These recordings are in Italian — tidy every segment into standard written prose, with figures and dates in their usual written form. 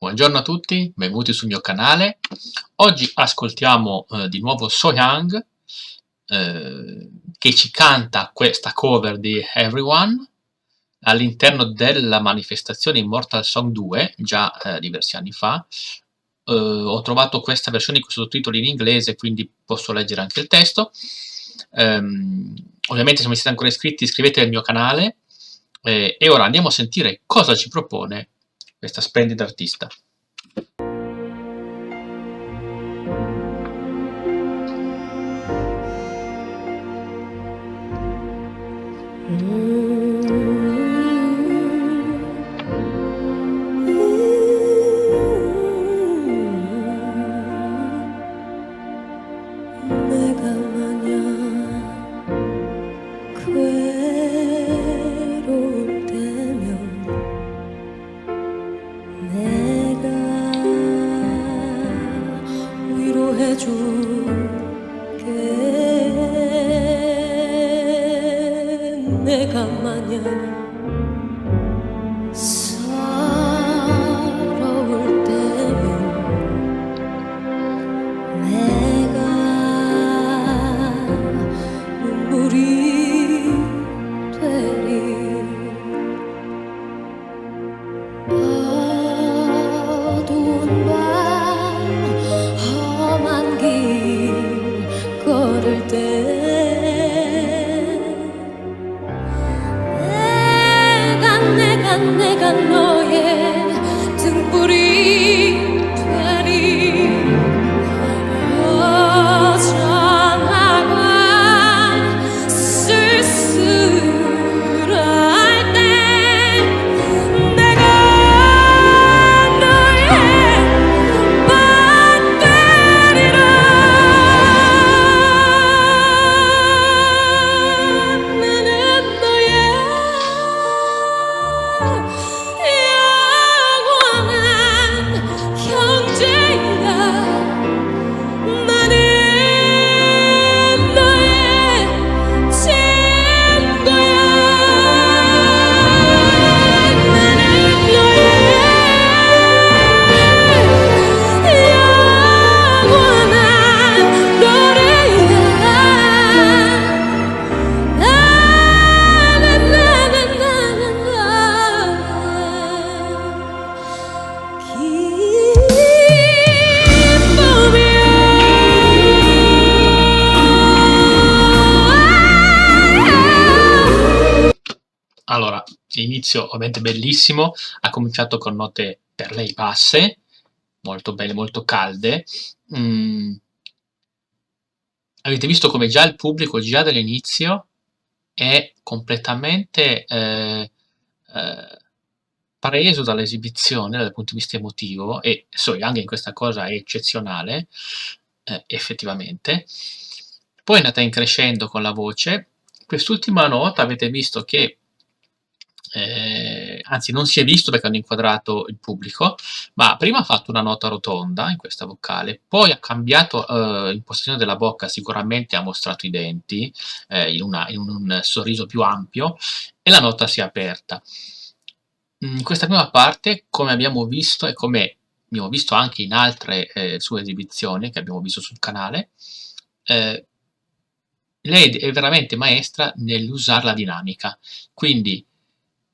Buongiorno a tutti, benvenuti sul mio canale. Oggi ascoltiamo di nuovo So Young che ci canta questa cover di Everyone all'interno della manifestazione Immortal Song 2, già diversi anni fa. Ho trovato questa versione con sottotitoli in inglese, quindi posso leggere anche il testo. Ovviamente se non siete ancora iscritti iscrivetevi al mio canale e ora andiamo a sentire cosa ci propone questa splendida artista. 내가 마냥 괴로울 때면 내가 위로해줄게. 내가 마냥 서러울 때면 내가 눈물이 되리. 어두운 밤 험한 길 걸을 때 내가 너의 등불이 되리. 어정하고 쓸쓸할 때 내가 너의 밤 되리라. 나는 너의 영원한 형제야. 나는 너의 친구야. 나는 너의 영원한 노래야. Allora, l'inizio ovviamente bellissimo, ha cominciato con note per lei basse, molto belle, molto calde. Avete visto come già il pubblico, già dall'inizio, è completamente preso dall'esibizione dal punto di vista emotivo, e So Young in questa cosa è eccezionale, effettivamente. Poi è andata in crescendo con la voce. Quest'ultima nota avete visto che anzi non si è visto perché hanno inquadrato il pubblico, ma prima ha fatto una nota rotonda in questa vocale, poi ha cambiato impostazione della bocca, sicuramente ha mostrato i denti in un sorriso più ampio, e la nota si è aperta. In questa prima parte, come abbiamo visto e come abbiamo visto anche in altre sue esibizioni che abbiamo visto sul canale, lei è veramente maestra nell'usare la dinamica, quindi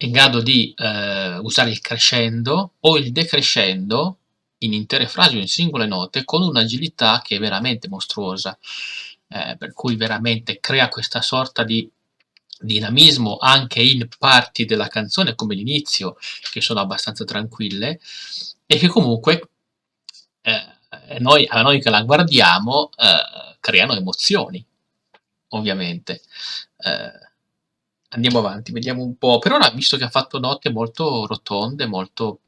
è in grado di usare il crescendo o il decrescendo in intere frasi o in singole note con un'agilità che è veramente mostruosa, per cui veramente crea questa sorta di dinamismo anche in parti della canzone come l'inizio, che sono abbastanza tranquille e che comunque a noi che la guardiamo creano emozioni, ovviamente. Andiamo avanti, vediamo un po'. Per ora, visto che ha fatto note molto rotonde, molto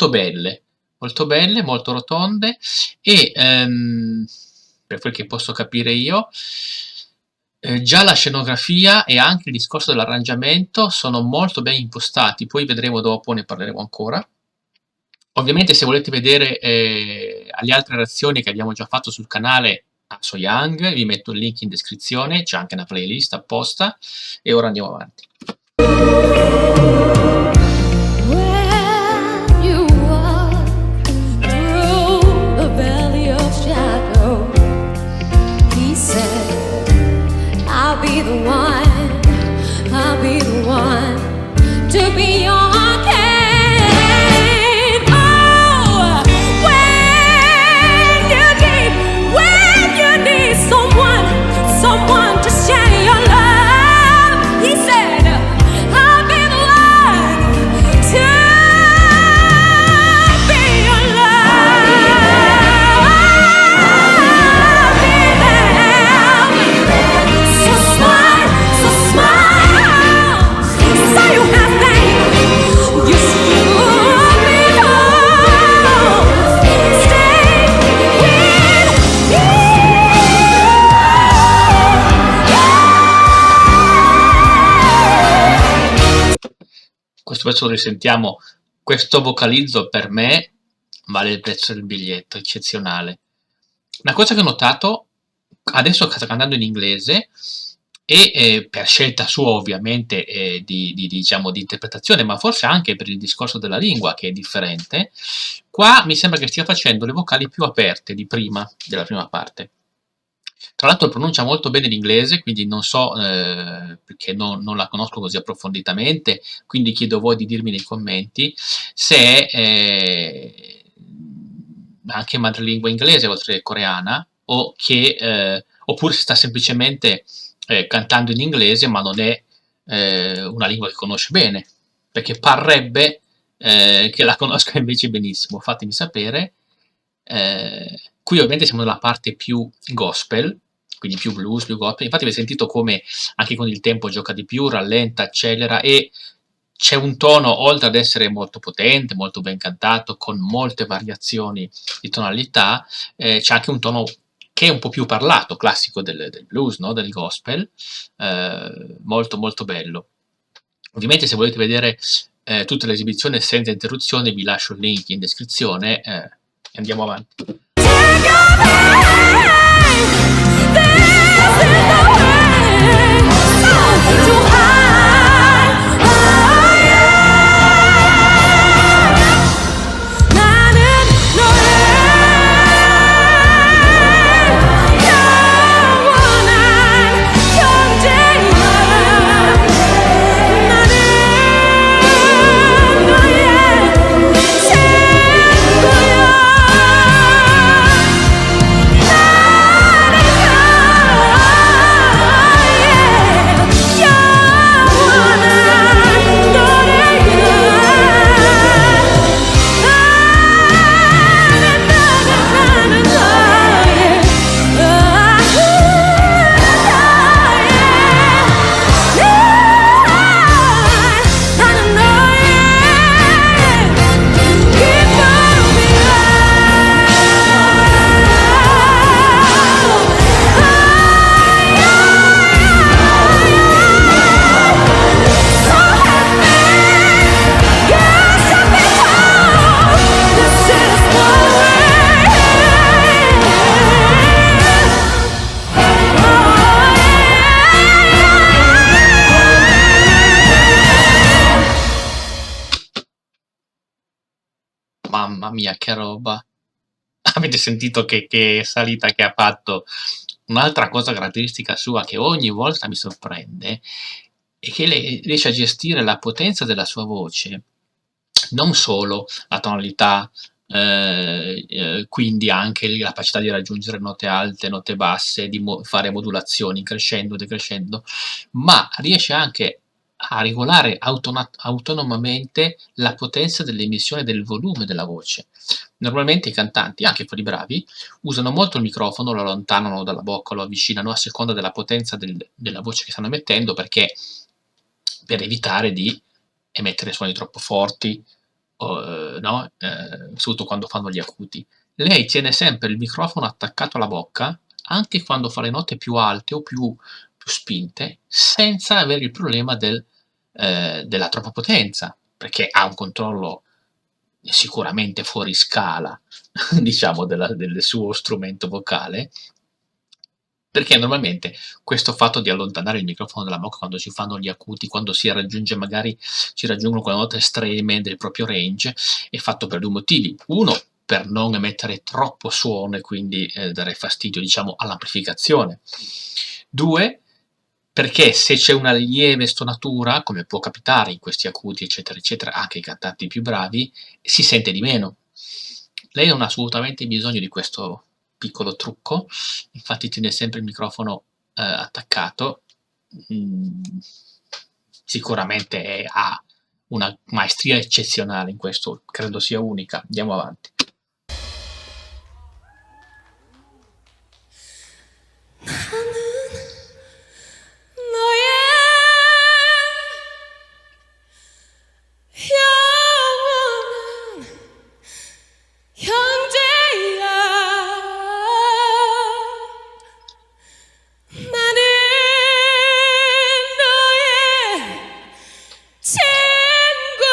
belle, molto rotonde, e per quel che posso capire io, già la scenografia e anche il discorso dell'arrangiamento sono molto ben impostati, poi vedremo dopo, ne parleremo ancora. Ovviamente se volete vedere le altre reazioni che abbiamo già fatto sul canale a So Young, vi metto il link in descrizione, c'è anche una playlist apposta, e ora andiamo avanti. questo pezzo lo risentiamo, questo vocalizzo per me vale il prezzo del biglietto, eccezionale. Una cosa che ho notato, adesso sta cantando in inglese e per scelta sua ovviamente diciamo, di interpretazione, ma forse anche per il discorso della lingua che è differente, qua mi sembra che stia facendo le vocali più aperte di prima, della prima parte. Tra l'altro pronuncia molto bene l'inglese, quindi non so, perché non la conosco così approfonditamente, quindi chiedo a voi di dirmi nei commenti se è anche madrelingua inglese oltre che coreana, oppure se sta semplicemente cantando in inglese ma non è una lingua che conosce bene, perché parrebbe che la conosca invece benissimo. Fatemi sapere. Qui ovviamente siamo nella parte più gospel, quindi più blues, più gospel. Infatti avete sentito come anche con il tempo gioca di più, rallenta, accelera e c'è un tono, oltre ad essere molto potente, molto ben cantato, con molte variazioni di tonalità, c'è anche un tono che è un po' più parlato, classico del blues, no? Del gospel, molto molto bello. Ovviamente se volete vedere tutta l'esibizione senza interruzione vi lascio il link in descrizione e andiamo avanti. Mamma mia, che roba! Avete sentito che salita che ha fatto? Un'altra cosa caratteristica sua che ogni volta mi sorprende è che lei riesce a gestire la potenza della sua voce, non solo la tonalità, quindi anche la capacità di raggiungere note alte, note basse, di fare modulazioni crescendo, decrescendo, ma riesce anche a regolare autonomamente la potenza dell'emissione del volume della voce. Normalmente i cantanti, anche quelli bravi, usano molto il microfono, lo allontanano dalla bocca, lo avvicinano a seconda della potenza della voce che stanno emettendo, perché per evitare di emettere suoni troppo forti, no? Soprattutto quando fanno gli acuti. Lei tiene sempre il microfono attaccato alla bocca, anche quando fa le note più alte o più spinte, senza avere il problema della troppa potenza, perché ha un controllo sicuramente fuori scala, diciamo, del suo strumento vocale, perché normalmente questo fatto di allontanare il microfono dalla bocca quando si fanno gli acuti, quando si raggiungono quelle note estreme del proprio range, è fatto per due motivi. Uno, per non emettere troppo suono e quindi dare fastidio, diciamo, all'amplificazione. Due, perché se c'è una lieve stonatura, come può capitare in questi acuti, eccetera, eccetera, anche i cantanti più bravi, si sente di meno. Lei non ha assolutamente bisogno di questo piccolo trucco, infatti tiene sempre il microfono attaccato. Mm, Sicuramente ha una maestria eccezionale in questo, credo sia unica. Andiamo avanti. 너의 영원한 형제야. 나는 너의 친구야.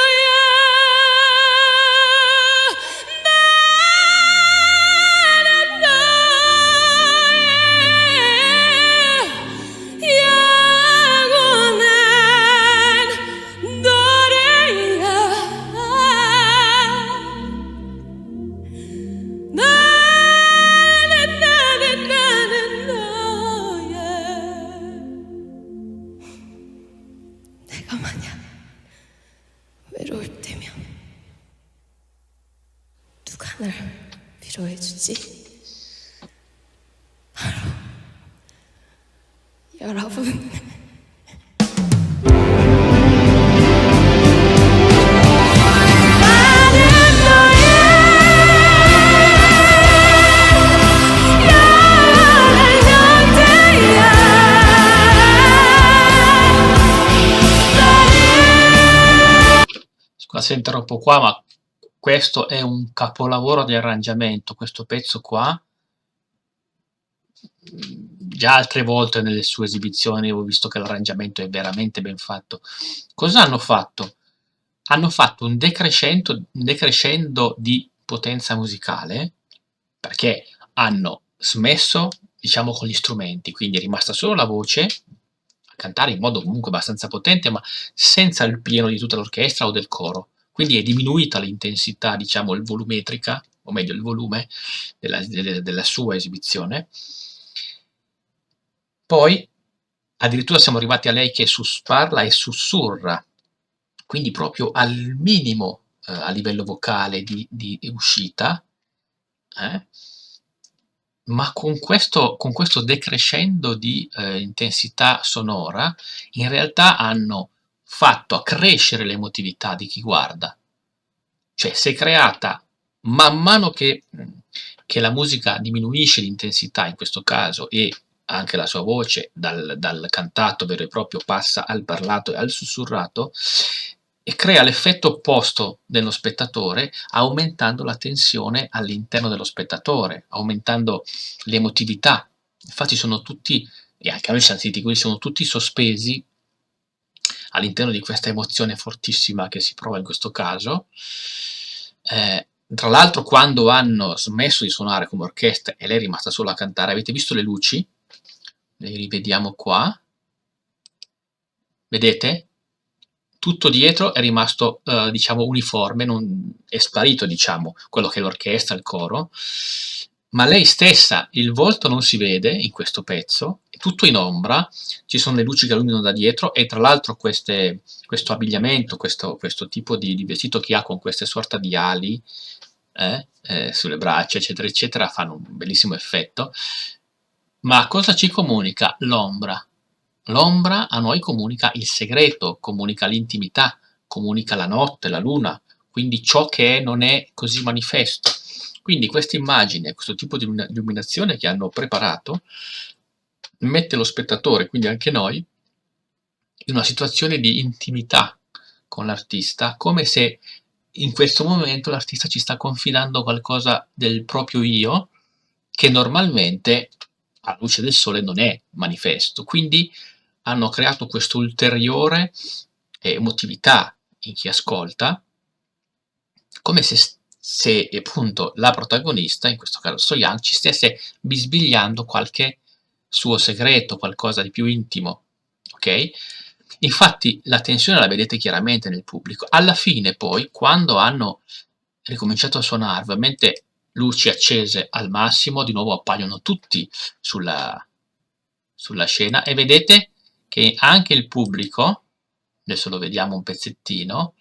날 위로해주지. 바로 여러분. Scusa se interrompo qua, ma questo è un capolavoro di arrangiamento, questo pezzo qua. Già altre volte nelle sue esibizioni ho visto che l'arrangiamento è veramente ben fatto. Cosa hanno fatto? Hanno fatto un decrescendo di potenza musicale, perché hanno smesso, diciamo, con gli strumenti, quindi è rimasta solo la voce a cantare in modo comunque abbastanza potente, ma senza il pieno di tutta l'orchestra o del coro. Quindi è diminuita l'intensità, diciamo, il volumetrica, o meglio il volume della sua esibizione. Poi addirittura siamo arrivati a lei che parla e sussurra, quindi proprio al minimo a livello vocale di uscita, ma con questo decrescendo di intensità sonora, in realtà hanno fatto accrescere l'emotività di chi guarda. Cioè si è creata, man mano che la musica diminuisce l'intensità in questo caso, e anche la sua voce dal cantato vero e proprio passa al parlato e al sussurrato, e crea l'effetto opposto dello spettatore, aumentando la tensione all'interno dello spettatore, aumentando l'emotività. Infatti sono tutti, e anche noi siamo sentiti, quindi sono tutti sospesi all'interno di questa emozione fortissima che si prova in questo caso. Tra l'altro, quando hanno smesso di suonare come orchestra e lei è rimasta solo a cantare, avete visto le luci? Le rivediamo qua. Vedete? Tutto dietro è rimasto, diciamo, uniforme, è sparito, diciamo, quello che è l'orchestra, il coro, ma lei stessa, il volto non si vede in questo pezzo, è tutto in ombra, ci sono le luci che illuminano da dietro, e tra l'altro questo abbigliamento, questo tipo di vestito che ha con queste sorta di ali sulle braccia, eccetera, eccetera, fanno un bellissimo effetto. Ma cosa ci comunica l'ombra? L'ombra a noi comunica il segreto, comunica l'intimità, comunica la notte, la luna, quindi ciò che non è così manifesto. Quindi questa immagine, questo tipo di illuminazione che hanno preparato, mette lo spettatore, quindi anche noi, in una situazione di intimità con l'artista, come se in questo momento l'artista ci sta confidando qualcosa del proprio io, che normalmente alla luce del sole non è manifesto. Quindi hanno creato questa ulteriore emotività in chi ascolta, come se appunto la protagonista, in questo caso So Young, ci stesse bisbigliando qualche suo segreto, qualcosa di più intimo, ok? Infatti la tensione la vedete chiaramente nel pubblico. Alla fine poi, quando hanno ricominciato a suonare, ovviamente luci accese al massimo, di nuovo appaiono tutti sulla scena, e vedete che anche il pubblico, adesso lo vediamo un pezzettino,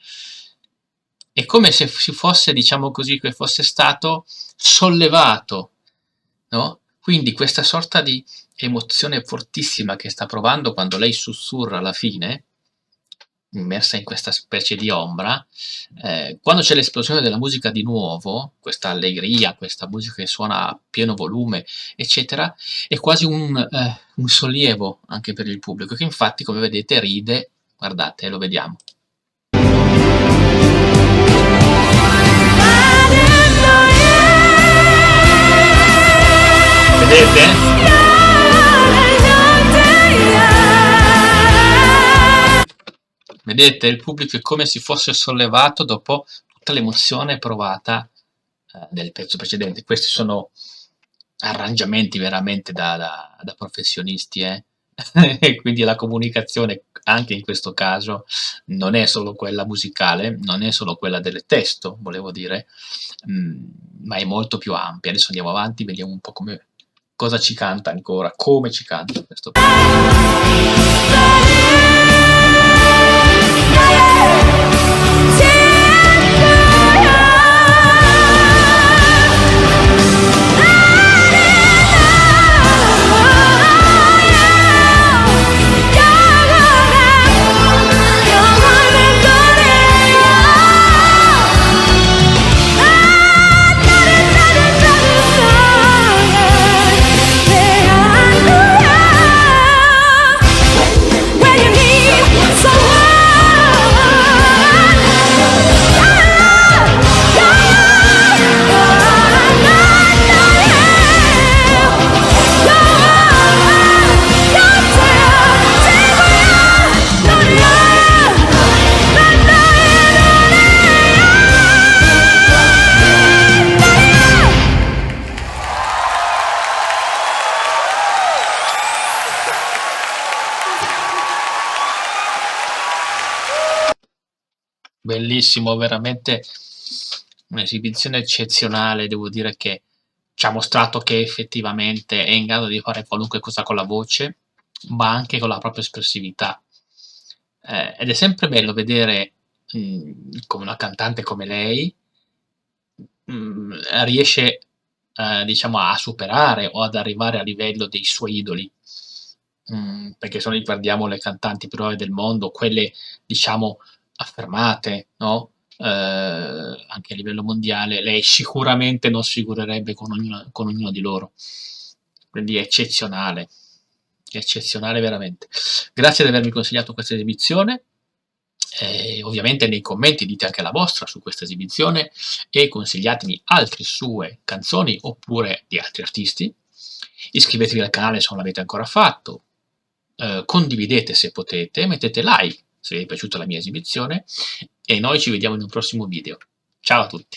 è come se si fosse, diciamo così, che fosse stato sollevato, no? Quindi questa sorta di emozione fortissima che sta provando quando lei sussurra alla fine, immersa in questa specie di ombra, quando c'è l'esplosione della musica di nuovo, questa allegria, questa musica che suona a pieno volume, eccetera, è quasi un sollievo anche per il pubblico, che infatti, come vedete, ride. Guardate, lo vediamo. Vedete? Vedete, il pubblico è come se fosse sollevato dopo tutta l'emozione provata del pezzo precedente. Questi sono arrangiamenti veramente da professionisti, e quindi la comunicazione anche in questo caso non è solo quella musicale, non è solo quella del testo, volevo dire, ma è molto più ampia. Adesso andiamo avanti, vediamo un po' cosa ci canta ancora, come ci canta questo pezzo. bellissimo, veramente un'esibizione eccezionale. Devo dire che ci ha mostrato che effettivamente è in grado di fare qualunque cosa con la voce, ma anche con la propria espressività. Ed è sempre bello vedere come una cantante come lei riesce, diciamo, a superare o ad arrivare a livello dei suoi idoli. Perché se noi guardiamo le cantanti più brave del mondo, quelle diciamo affermate, no, anche a livello mondiale, lei sicuramente non si figurerebbe con ognuno di loro. Quindi è eccezionale veramente. Grazie di avermi consigliato questa esibizione. Ovviamente nei commenti dite anche la vostra su questa esibizione e consigliatemi altre sue canzoni oppure di altri artisti. Iscrivetevi al canale se non l'avete ancora fatto, condividete se potete, mettete like se vi è piaciuta la mia esibizione e noi ci vediamo in un prossimo video. Ciao a tutti!